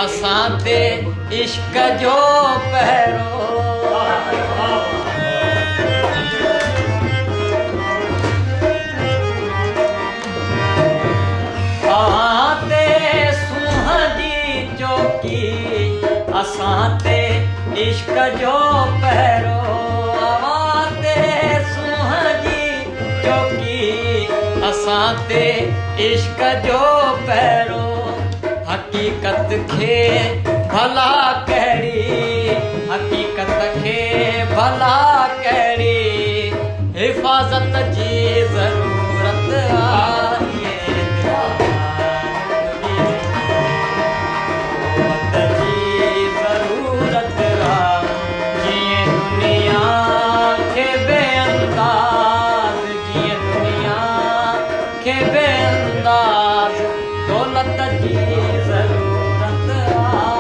असां ते इश्क जो पहिरो असां ते इश्क जो पहिरो अवां ते सूंह जी चौकी असां ते इश्क जो पहिरो हक़ीक़त खे भला कहिड़ी हक़ीक़त खे भला कहिड़ी हिफ़ाज़त जी ज़रूरत आहे दौलत जी